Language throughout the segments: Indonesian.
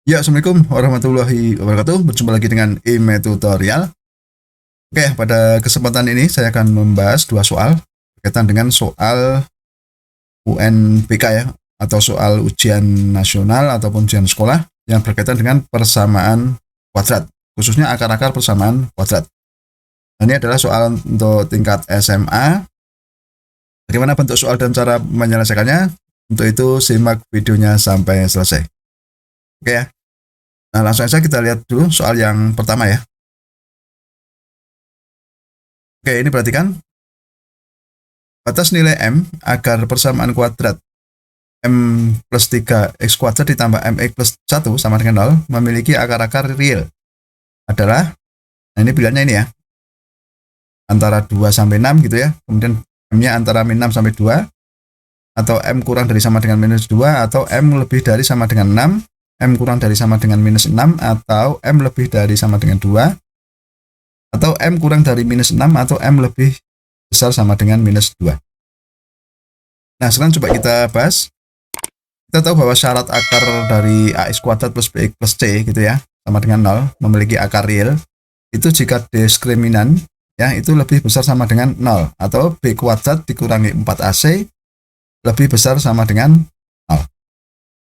Ya, Assalamualaikum warahmatullahi wabarakatuh. Berjumpa lagi dengan Ime Tutorial. Oke, pada kesempatan ini saya akan membahas dua soal berkaitan dengan soal UNBK ya, atau soal ujian nasional ataupun ujian sekolah yang berkaitan dengan persamaan kuadrat, khususnya akar-akar persamaan kuadrat. Nah, ini adalah soal untuk tingkat SMA. Bagaimana bentuk soal dan cara menyelesaikannya? Untuk itu simak videonya sampai selesai. Oke ya. Nah, langsung saja kita lihat dulu soal yang pertama ya. Oke, ini perhatikan. Batas nilai M agar persamaan kuadrat M plus 3x kuadrat ditambah MX plus 1 sama dengan 0 memiliki akar-akar real adalah, nah ini pilihannya ini ya, antara 2 sampai 6 gitu ya, kemudian M-nya antara min 6 sampai 2, atau M kurang dari sama dengan minus 2, atau M lebih dari sama dengan 6, M kurang dari sama dengan minus 6, atau M lebih dari sama dengan 2, atau M kurang dari minus 6, atau M lebih besar sama dengan minus 2. Nah, sekarang coba kita bahas. Kita tahu bahwa syarat akar dari AX kuadrat plus BX plus C gitu ya, sama dengan 0, memiliki akar real, itu jika diskriminan ya, itu lebih besar sama dengan 0, atau B kuadrat dikurangi 4AC lebih besar sama dengan 0.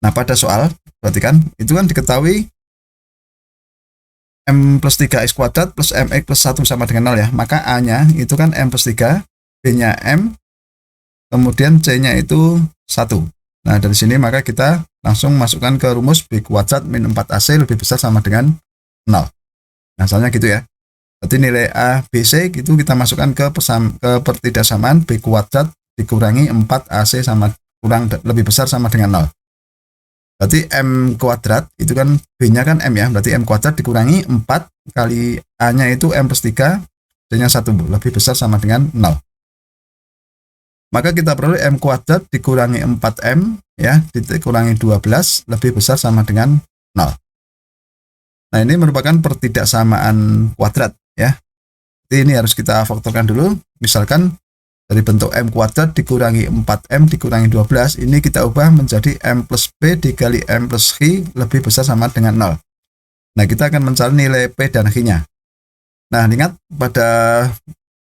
Nah, pada soal, perhatikan, itu kan diketahui M plus 3X kuadrat plus MX plus 1 sama dengan 0 ya, maka A-nya itu kan M plus 3, B-nya M, kemudian C-nya itu 1. Nah, dari sini maka kita langsung masukkan ke rumus B kuadrat min 4AC lebih besar sama dengan 0. Nah, misalnya gitu ya. Berarti nilai A, B, C itu kita masukkan ke pertidaksamaan B kuadrat dikurangi 4AC sama kurang lebih besar sama dengan 0. Berarti M kuadrat itu kan B-nya kan M ya. Berarti M kuadrat dikurangi 4 kali A-nya itu M plus 3, C-nya 1 lebih besar sama dengan 0. Maka kita perlu M kuadrat dikurangi 4M ya, dikurangi 12 lebih besar sama dengan 0. Nah, ini merupakan pertidaksamaan kuadrat ya. Jadi ini harus kita faktorkan dulu. Misalkan dari bentuk M kuadrat dikurangi 4M dikurangi 12, ini kita ubah menjadi M plus B dikali M plus Q lebih besar sama dengan 0. Nah, kita akan mencari nilai P dan Q-nya. Nah, ingat pada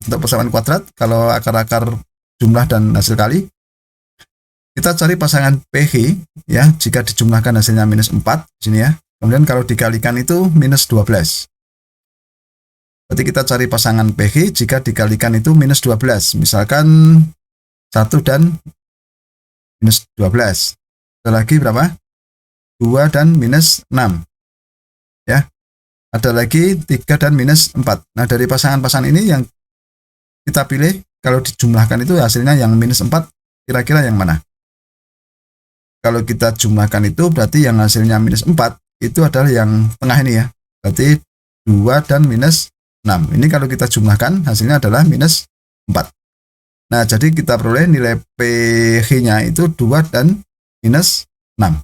untuk persamaan kuadrat, kalau akar-akar jumlah dan hasil kali, kita cari pasangan PH ya, jika dijumlahkan hasilnya minus 4 di sini ya. Kemudian kalau dikalikan itu minus 12. Berarti kita cari pasangan PH jika dikalikan itu minus 12. Misalkan 1 dan minus 12. Ada lagi berapa? 2 dan minus 6. Ya. Ada lagi 3 dan minus 4. Nah, dari pasangan-pasangan ini yang kita pilih, kalau dijumlahkan itu hasilnya yang minus 4, kira-kira yang mana? Kalau kita jumlahkan itu berarti yang hasilnya minus 4 itu adalah yang tengah ini ya. Berarti 2 dan minus 6. Ini kalau kita jumlahkan hasilnya adalah minus 4. Nah, jadi kita peroleh nilai PH-nya itu 2 dan minus 6.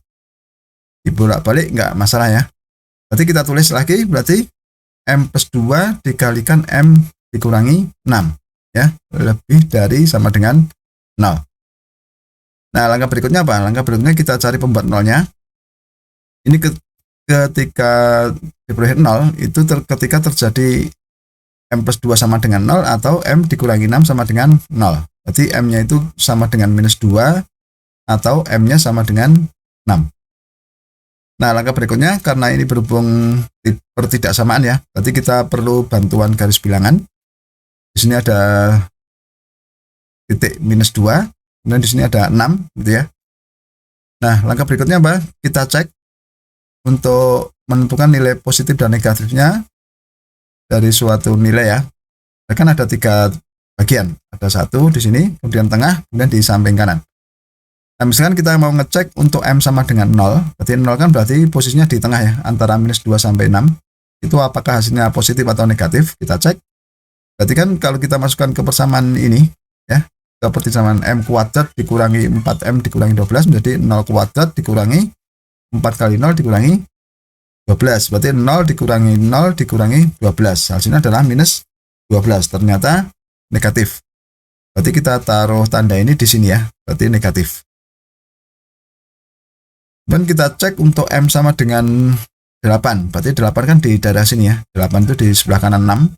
Dibolak-balik nggak masalah ya. Berarti kita tulis lagi, berarti M plus 2 dikalikan M dikurangi 6. Ya, lebih dari sama dengan 0. Nah, langkah berikutnya apa? Langkah berikutnya kita cari pembuat nolnya. Ini ketika diperoleh 0, itu ketika terjadi M plus 2 sama dengan 0 atau M dikurangi 6 sama dengan 0. Berarti M-nya itu sama dengan minus 2 atau M-nya sama dengan 6. Nah, langkah berikutnya, karena ini berhubung pertidaksamaan ya, berarti kita perlu bantuan garis bilangan. Di sini ada titik minus 2, kemudian di sini ada 6 gitu ya. Nah, langkah berikutnya apa? Kita cek untuk menentukan nilai positif dan negatifnya dari suatu nilai ya. Kan ada 3 bagian, ada 1 di sini, kemudian tengah, kemudian di samping kanan. Nah, misalkan kita mau ngecek untuk M sama dengan 0, berarti 0 kan berarti posisinya di tengah ya, antara minus 2 sampai 6. Itu apakah hasilnya positif atau negatif? Kita cek. Berarti kan kalau kita masukkan ke persamaan ini ya, ke persamaan M kuadrat dikurangi 4M dikurangi 12 menjadi 0 kuadrat dikurangi 4 kali 0 dikurangi 12. Berarti 0 dikurangi 0 dikurangi 12. Hasilnya adalah minus 12. Ternyata negatif. Berarti kita taruh tanda ini di sini ya. Berarti negatif. Dan kita cek untuk M sama dengan 8. Berarti 8 kan di daerah sini ya. 8 itu di sebelah kanan 6.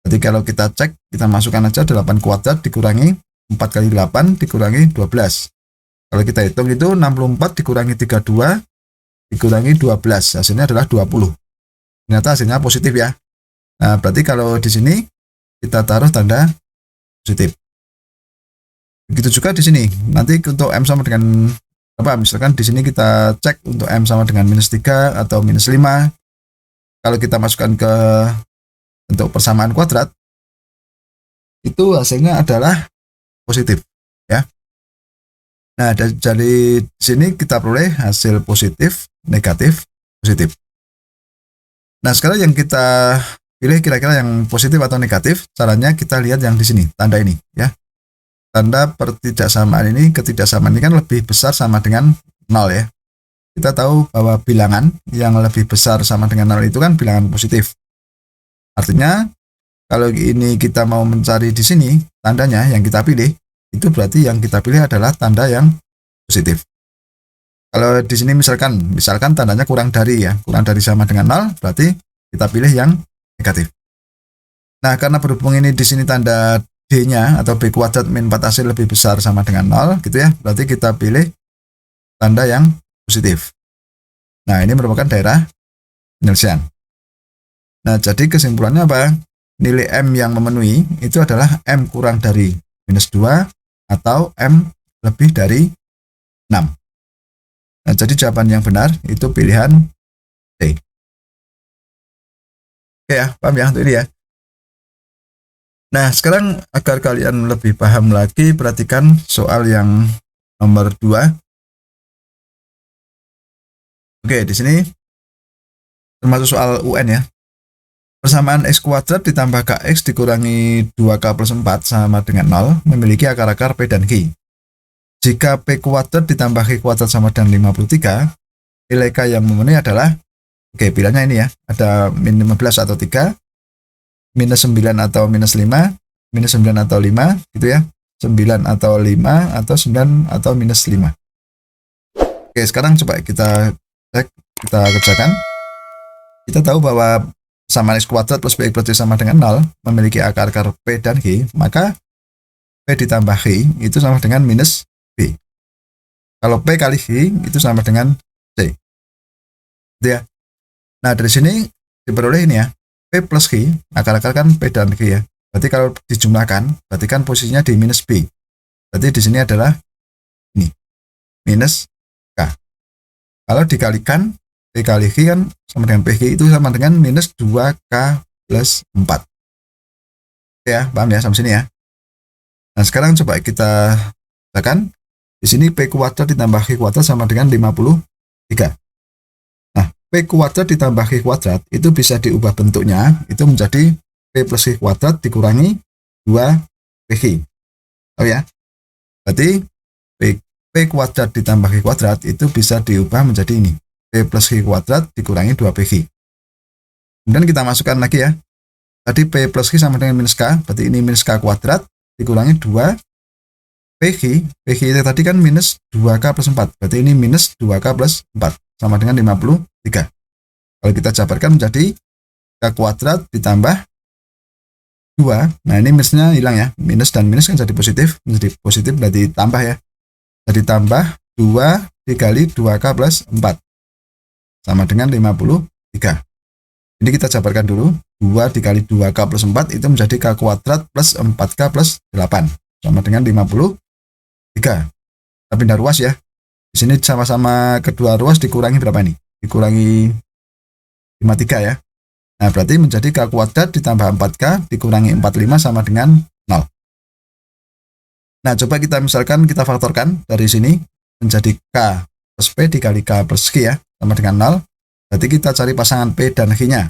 Berarti kalau kita cek, kita masukkan aja 8 kuadrat dikurangi 4 kali 8 dikurangi 12. Kalau kita hitung itu 64 dikurangi 32 dikurangi 12. Hasilnya adalah 20. Ternyata hasilnya positif ya. Nah, berarti kalau di sini kita taruh tanda positif. Begitu juga di sini. Nanti untuk M sama dengan apa? Misalkan di sini kita cek untuk M sama dengan -3 atau -5. Kalau kita masukkan ke bentuk persamaan kuadrat, itu hasilnya adalah positif ya. Nah, dari sini kita peroleh hasil positif, negatif, positif. Nah, sekarang yang kita pilih kira-kira yang positif atau negatif, caranya kita lihat yang di sini, tanda ini ya. Tanda ketidaksamaan ini kan lebih besar sama dengan 0 ya. Kita tahu bahwa bilangan yang lebih besar sama dengan 0 itu kan bilangan positif. Artinya kalau ini kita mau mencari di sini tandanya yang kita pilih, itu berarti yang kita pilih adalah tanda yang positif. Kalau di sini misalkan tandanya kurang dari sama dengan 0, berarti kita pilih yang negatif. Nah, karena berhubung ini di sini tanda D-nya atau B kuadrat min 4AC lebih besar sama dengan 0 gitu ya, berarti kita pilih tanda yang positif. Nah, ini merupakan daerah penyelesaian. Nah, jadi kesimpulannya apa? Nilai M yang memenuhi itu adalah M kurang dari -2 atau M lebih dari 6. Nah, jadi jawaban yang benar itu pilihan D. Oke ya, paham ya untuk ini ya. Nah, sekarang agar kalian lebih paham lagi, perhatikan soal yang nomor 2. Oke, di sini termasuk soal UN ya. Persamaan X kuadrat ditambah KX dikurangi 2K plus 4 sama dengan 0 memiliki akar-akar P dan Q. Jika P kuadrat ditambah Q kuadrat sama dengan 53, nilai K yang memenuhi adalah, oke, pilihannya ini ya, ada -15 atau 3, -9 atau -5, -9 atau 5 gitu ya, 9 atau 5 atau 9 atau -5. Oke, sekarang coba kita cek, kita kerjakan. Kita tahu bahwa persamaan X kuadrat plus BX plus C sama dengan 0 memiliki akar-akar P dan Q, maka P ditambah Q itu sama dengan minus B. Kalau P kali Q itu sama dengan C. Gitu ya. Nah, dari sini diperoleh ini ya, P plus Q, akar-akar kan P dan Q ya. Berarti kalau dijumlahkan, berarti kan posisinya di minus B. Berarti di sini adalah ini, minus K. Kalau dikalikan, P kali Q kan sama dengan PQ itu sama dengan minus 2K plus 4. Oke ya, paham ya sampai sini ya. Nah, sekarang coba kita katakan, di sini P kuadrat ditambah Q kuadrat sama dengan 53. Nah, P kuadrat ditambah Q kuadrat itu bisa diubah bentuknya, itu menjadi P plus Q kuadrat dikurangi 2PQ. Oh ya, berarti P kuadrat ditambah Q kuadrat itu bisa diubah menjadi ini, P plus Q kuadrat dikurangi 2PQ. Kemudian kita masukkan lagi ya, tadi P plus Q sama dengan minus K, berarti ini minus K kuadrat dikurangi 2PQ. PQ itu tadi kan minus 2K plus 4, berarti ini minus 2K plus 4 sama dengan 53. Kalau kita jabarkan menjadi K kuadrat ditambah 2, nah ini minusnya hilang ya, minus dan minus kan jadi positif, menjadi positif berarti tambah ya, jadi tambah 2 dikali 2K plus 4 sama dengan 53. Ini kita jabarkan dulu, 2 dikali 2K plus 4 itu menjadi K kuadrat plus 4K plus 8 sama dengan 53. Tapi pindah ruas ya, di sini sama-sama kedua ruas dikurangi berapa ini, dikurangi 53 ya. Nah, berarti menjadi K kuadrat ditambah 4K dikurangi 45 sama dengan 0. Nah, coba kita misalkan kita faktorkan dari sini menjadi K plus P dikali K plus Q ya, sama dengan 0. Berarti kita cari pasangan P dan Q-nya.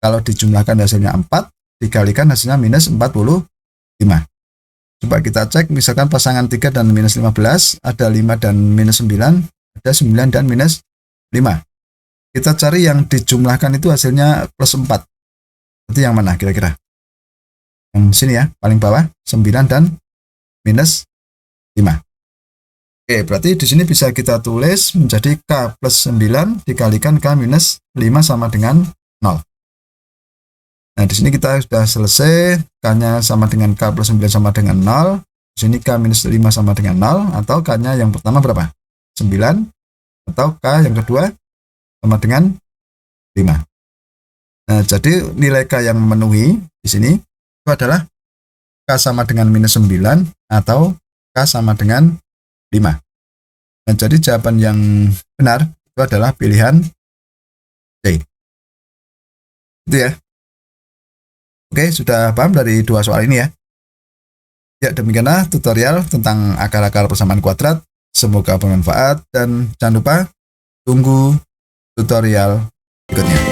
Kalau dijumlahkan hasilnya 4, dikalikan hasilnya minus 45. Coba kita cek, misalkan pasangan 3 dan minus 15, ada 5 dan minus 9, ada 9 dan minus 5. Kita cari yang dijumlahkan itu hasilnya plus 4. Berarti yang mana kira-kira? Yang sini ya, paling bawah, 9 dan minus 5. Oke, berarti di sini bisa kita tulis menjadi K plus 9 dikalikan K minus 5 sama dengan 0. Nah, di sini kita sudah selesai. K-nya sama dengan K plus 9 sama dengan 0. Di sini K minus 5 sama dengan 0. Atau K-nya yang pertama berapa? 9. Atau K yang kedua sama dengan 5. Nah, jadi nilai K yang memenuhi di sini itu adalah K sama dengan minus 9 atau K sama dengan 5. Nah, jadi jawaban yang benar itu adalah pilihan C. Itu ya. Oke, sudah paham dari dua soal ini ya. Ya, demikianlah tutorial tentang akar-akar persamaan kuadrat. Semoga bermanfaat dan jangan lupa tunggu tutorial berikutnya.